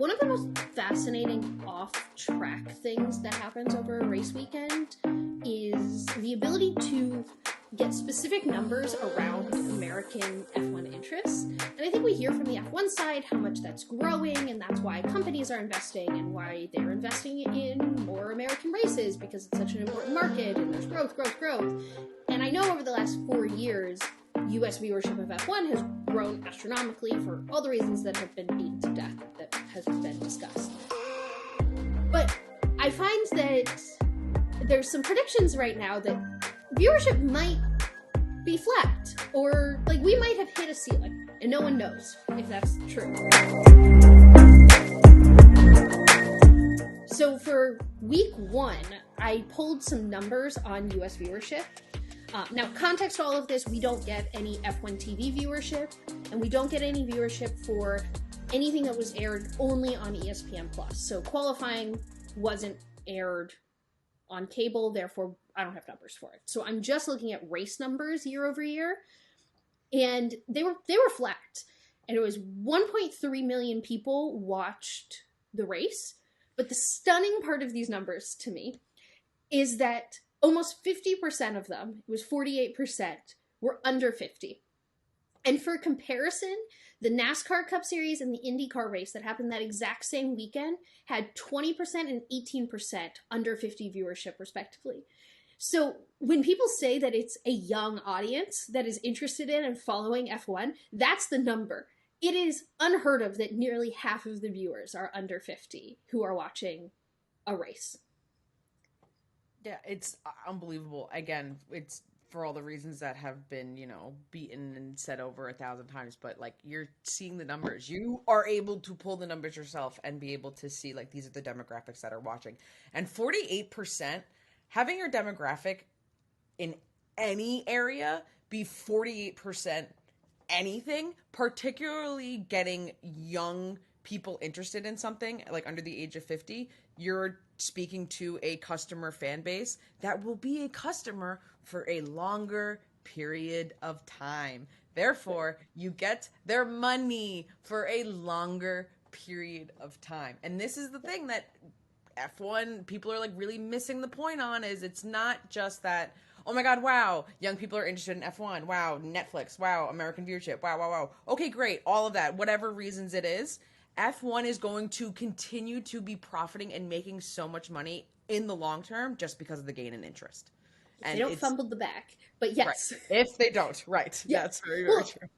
One of the most fascinating off-track things that happens over a race weekend is the ability to get specific numbers around American F1 interests. And I think we hear from the F1 side how much that's growing, and that's why companies are investing and why they're investing in more American races, because it's such an important market and there's growth. And I know over the last 4 years, US viewership of F1 has grown astronomically for all the reasons that have been beaten to death that has been discussed. But I find that there's some predictions right now that viewership might be flat, or like we might have hit a ceiling, and no one knows if that's true. So for week 1, I pulled some numbers on US viewership. Now, context to all of this, we don't get any F1 TV viewership, and we don't get any viewership for anything that was aired only on ESPN+. So qualifying wasn't aired on cable, therefore I don't have numbers for it. So I'm just looking at race numbers year over year, and they were flat. And it was 1.3 million people watched the race. But the stunning part of these numbers to me is that almost 50% of them, it was 48%, were under 50. And for comparison, the NASCAR Cup Series and the IndyCar race that happened that exact same weekend had 20% and 18% under 50 viewership, respectively. So when people say that it's a young audience that is interested in and following F1, that's the number. It is unheard of that nearly half of the viewers are under 50 who are watching a race. Yeah, it's unbelievable. Again, it's for all the reasons that have been, beaten and said over 1,000 times. But, you're seeing the numbers. You are able to pull the numbers yourself and be able to see, these are the demographics that are watching. And 48%, having your demographic in any area be 48% anything, particularly getting young people interested in something, under the age of 50, you're speaking to a customer fan base that will be a customer for a longer period of time. Therefore, you get their money for a longer period of time. And this is the thing that F1 people are really missing the point on, is it's not just that, oh my God, wow, young people are interested in F1. Wow, Netflix. Wow, American viewership. Wow. Okay, great. All of that, whatever reasons it is, F1 is going to continue to be profiting and making so much money in the long term just because of the gain in interest. And they don't fumble the back, but yes. Right. If they don't, right. Yeah. That's very true.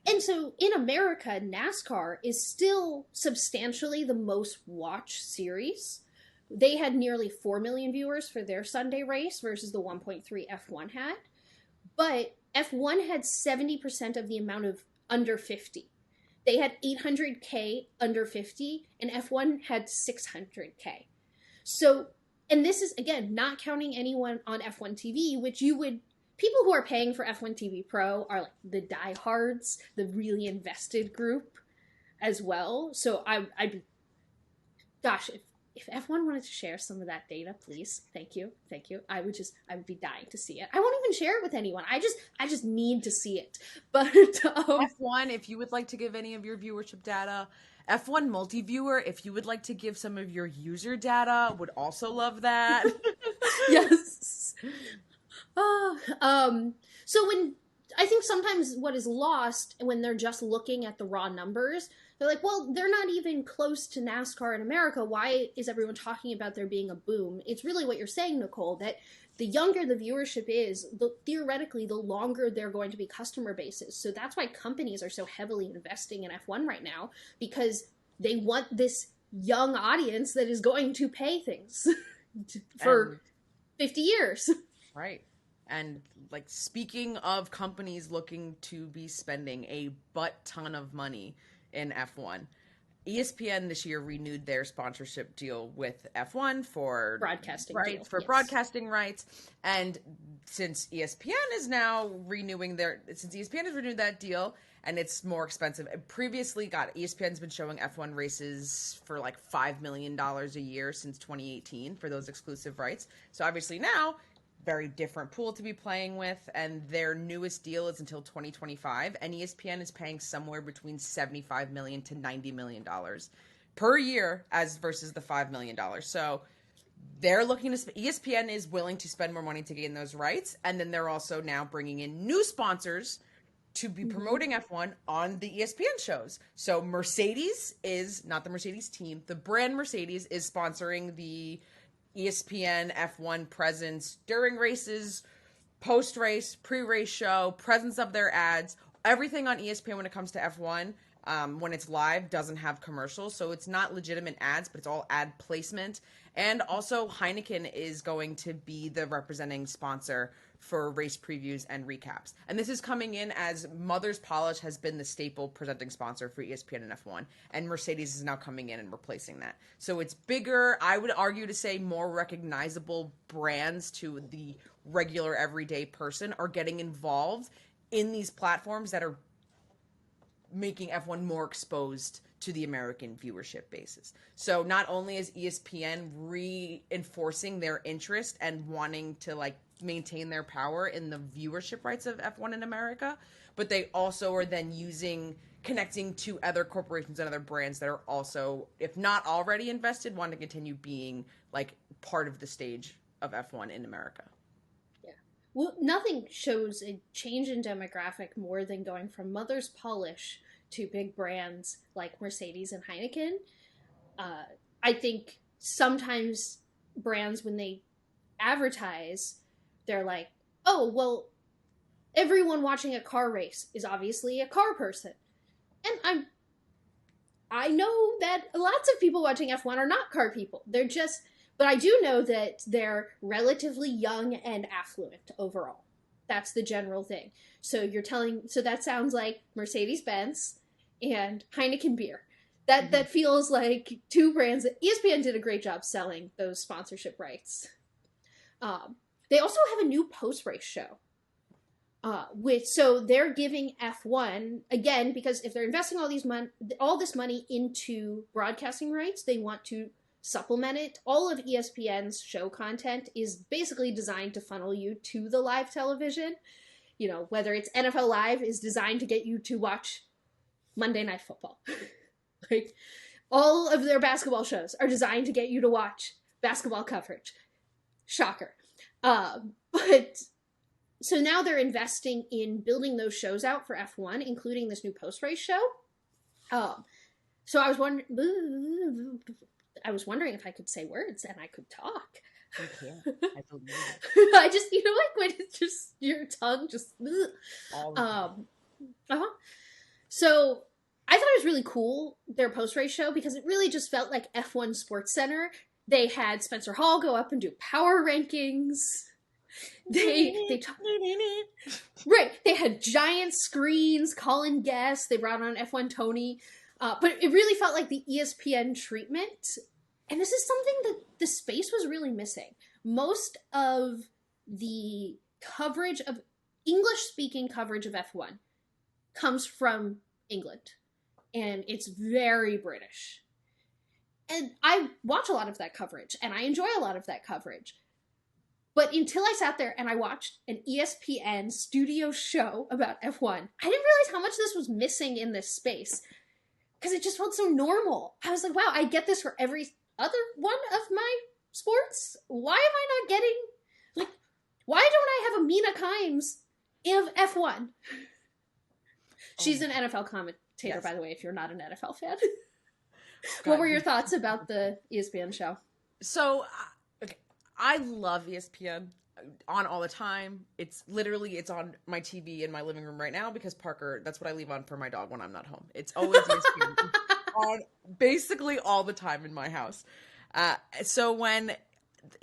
And so in America, NASCAR is still substantially the most watched series. They had nearly 4 million viewers for their Sunday race versus the 1.3 F1 had. But F1 had 70% of the amount of under 50. They had 800K under 50, and F1 had 600K. So, and this is, again, not counting anyone on F1 TV, which people who are paying for F1 TV Pro are the diehards, the really invested group as well. So if F1 wanted to share some of that data, please, thank you. I would be dying to see it. I won't even share it with anyone. I just need to see it. But F1, if you would like to give any of your viewership data, F1 Multi-Viewer, if you would like to give some of your user data, would also love that. Yes. So when I think sometimes what is lost when they're just looking at the raw numbers, they're like, well, they're not even close to NASCAR in America. Why is everyone talking about there being a boom? It's really what you're saying, Nicole, that the younger the viewership is, theoretically, the longer they're going to be customer bases. So that's why companies are so heavily investing in F1 right now, because they want this young audience that is going to pay things for 50 years. Right. And speaking of companies looking to be spending a butt ton of money in F1, ESPN this year renewed their sponsorship deal with F1 for broadcasting broadcasting rights. And since ESPN has renewed that deal, and it's more expensive. Previously, ESPN's been showing F1 races for $5 million a year since 2018 for those exclusive rights. So obviously now, very different pool to be playing with, and their newest deal is until 2025, and ESPN is paying somewhere between $75 million to $90 million per year as versus the $5 million. So they're looking to ESPN is willing to spend more money to gain those rights, and then they're also now bringing in new sponsors to be promoting F1 on the ESPN shows. So Mercedes is not the Mercedes team. The brand Mercedes is sponsoring the ESPN F1 presence during races, post-race, pre-race show, presence of their ads. Everything on ESPN when it comes to F1, when it's live, doesn't have commercials. So it's not legitimate ads, but it's all ad placement. And also Heineken is going to be the representing sponsor for race previews and recaps. And this is coming in as Mother's Polish has been the staple presenting sponsor for ESPN and F1, and Mercedes is now coming in and replacing that. So it's bigger, I would argue to say more recognizable brands to the regular everyday person are getting involved in these platforms that are making F1 more exposed to the American viewership basis. So not only is ESPN reinforcing their interest and wanting to like maintain their power in the viewership rights of F1 in America, but they also are then connecting to other corporations and other brands that are also, if not already invested, want to continue being like part of the stage of F1 in America. Yeah. Well, nothing shows a change in demographic more than going from Mother's Polish to big brands like Mercedes and Heineken. I think sometimes brands, when they advertise, they're like, oh, well, everyone watching a car race is obviously a car person. And I know that lots of people watching F1 are not car people. They're just, but I do know that they're relatively young and affluent overall. That's the general thing. So so that sounds like Mercedes-Benz and Heineken beer. That feels like two brands that ESPN did a great job selling those sponsorship rights. They also have a new post-race show. So they're giving F1, again, because if they're investing all this money into broadcasting rights, they want to supplement it. All of ESPN's show content is basically designed to funnel you to the live television. You know, whether it's NFL Live is designed to get you to watch Monday Night Football. Like, all of their basketball shows are designed to get you to watch basketball coverage. Shocker. But so now they're investing in building those shows out for F1, including this new post-race show. So I was wondering if I could say words and I could talk. You can. I believe it. I just, you know, like when it's just your tongue just. So I thought it was really cool, their post-race show, because it really just felt like F1 Sports Center. They had Spencer Hall go up and do power rankings. They had giant screens, call in guests. They brought on F1 Tony. But it really felt like the ESPN treatment. And this is something that the space was really missing. Most of the coverage of English-speaking coverage of F1 comes from England. And it's very British. And I watch a lot of that coverage, and I enjoy a lot of that coverage. But until I sat there and I watched an ESPN studio show about F1, I didn't realize how much this was missing in this space. Because it just felt so normal. I was like, wow, I get this for every other one of my sports? Why am I not getting, like, why don't I have a Mina Kimes of F1? She's an NFL commentator, yes, by the way, if you're not an NFL fan. What were your thoughts about the ESPN show? So, okay, I love ESPN on all the time. It's on my TV in my living room right now because Parker, that's what I leave on for my dog when I'm not home. It's always ESPN on basically all the time in my house. So when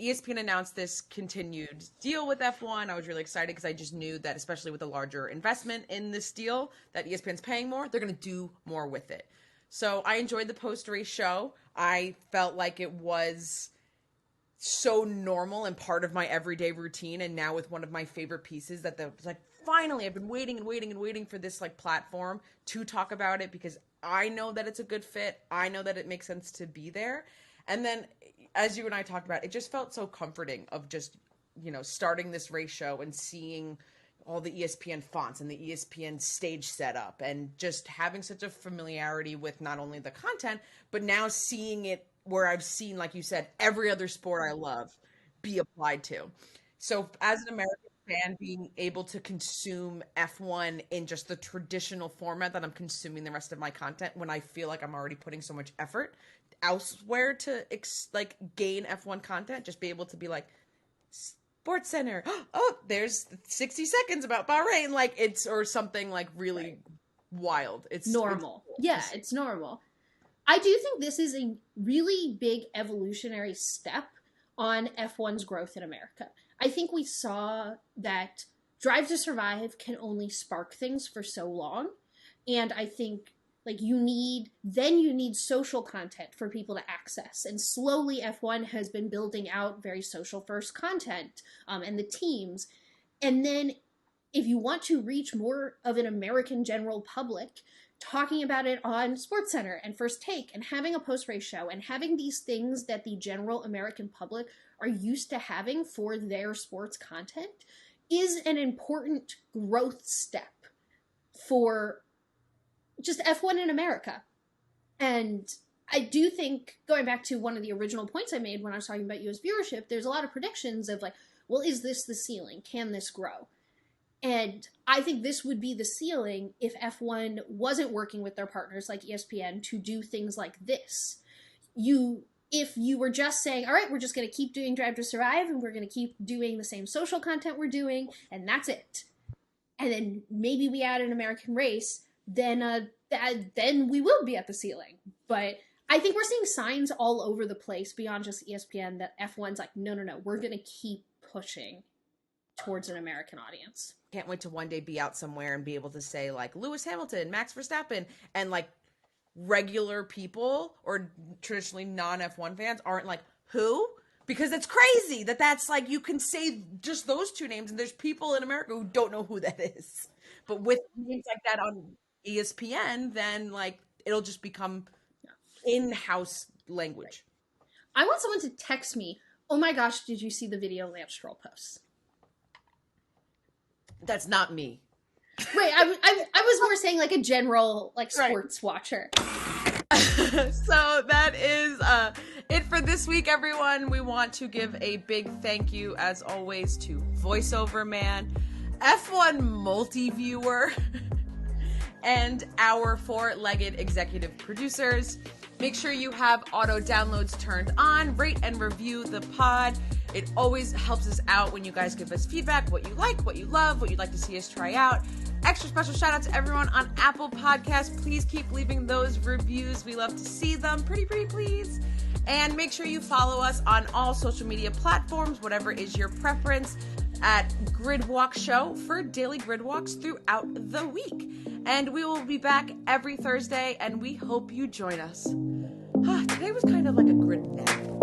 ESPN announced this continued deal with F1, I was really excited because I just knew that, especially with a larger investment in this deal, that ESPN's paying more, they're going to do more with it. So I enjoyed the post-race show. I felt like it was so normal and part of my everyday routine. And now with one of my favorite pieces that finally, I've been waiting for this like platform to talk about it because I know that it's a good fit. I know that it makes sense to be there. And then as you and I talked about, it just felt so comforting of just, you know, starting this race show and seeing all the ESPN fonts and the ESPN stage setup, and just having such a familiarity with not only the content, but now seeing it where I've seen, like you said, every other sport I love be applied to. So as an American fan, being able to consume F1 in just the traditional format that I'm consuming the rest of my content, when I feel like I'm already putting so much effort elsewhere to like gain F1 content, just be able to be like, Sports Center, oh, there's 60 seconds about Bahrain, like it's, or something like really wild. It's normal. It's normal. I do think this is a really big evolutionary step on F1's growth in America. I think we saw that Drive to Survive can only spark things for so long. And I think like you need social content for people to access. And slowly F1 has been building out very social first content and the teams. And then if you want to reach more of an American general public, talking about it on SportsCenter and First Take and having a post-race show and having these things that the general American public are used to having for their sports content is an important growth step for just F1 in America. And I do think, going back to one of the original points I made when I was talking about US viewership, there's a lot of predictions of like, well, is this the ceiling? Can this grow? And I think this would be the ceiling if F1 wasn't working with their partners like ESPN to do things like this. If you were just saying, all right, we're just going to keep doing Drive to Survive and we're going to keep doing the same social content we're doing, and that's it. And then maybe we add an American race, then we will be at the ceiling. But I think we're seeing signs all over the place beyond just ESPN that F1's like, no, we're going to keep pushing towards an American audience. Can't wait to one day be out somewhere and be able to say like Lewis Hamilton, Max Verstappen, and like regular people or traditionally non-F1 fans aren't like, who? Because it's crazy that's like, you can say just those two names and there's people in America who don't know who that is. But with things like that on ESPN, then like it'll just become in-house language. I want someone to text me, oh my gosh, did you see the video Lance Stroll posts? That's not me. Right, I was more saying like a general like sports watcher. So that is it for this week, everyone. We want to give a big thank you, as always, to VoiceOver Man, F1 Multi-Viewer, and our four-legged executive producers. Make sure you have auto downloads turned on. Rate and review the pod. It always helps us out when you guys give us feedback, what you like, what you love, what you'd like to see us try out. Extra special shout out to everyone on Apple Podcasts. Please keep leaving those reviews. We love to see them. Pretty please. And make sure you follow us on all social media platforms, whatever is your preference, at Gridwalk Show for daily gridwalks throughout the week. And we will be back every Thursday, and we hope you join us. Today was kind of like a grid nap.